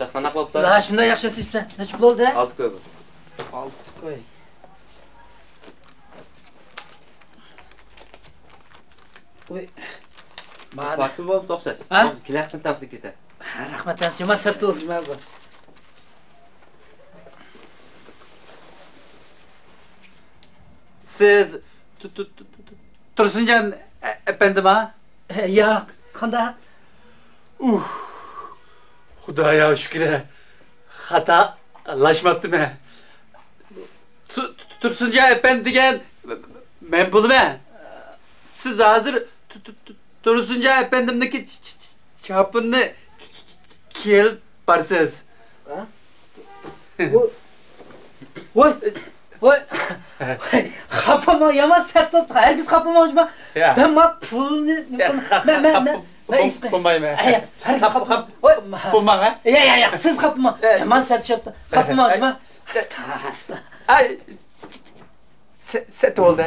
Çaxmanaq bo'libdi. Ha, shunday yaxshi sizdan. Necha pul oldi? 6 ko'p. 6 qo'y. Voy. Mana. Farqi bo'lsa o'xshash. Kelaqdan tavsiya ketadi. Ha, rahmat, hamma sat olishman bu. Siz Tursunjon efendim ha? Yo'q, qanday? Xudoyo shukr. Xato lashmabdimi? Tursunjon efendi degan men bo'lman. Siz hozir Tursunjon efendimniki chopinni kelib borsiz. Ha? Voy. Voy. Xapama yomon sat olibdi. Hargiz xapamoqchiman. Ben ma pulni men Bo'lmayman. Hargiz xapama. Voy. Bo'lmang ha? Ya, siz xapama. Yomon satishyapti. Xapamoqchiman. Asta. Ay. Set oldu.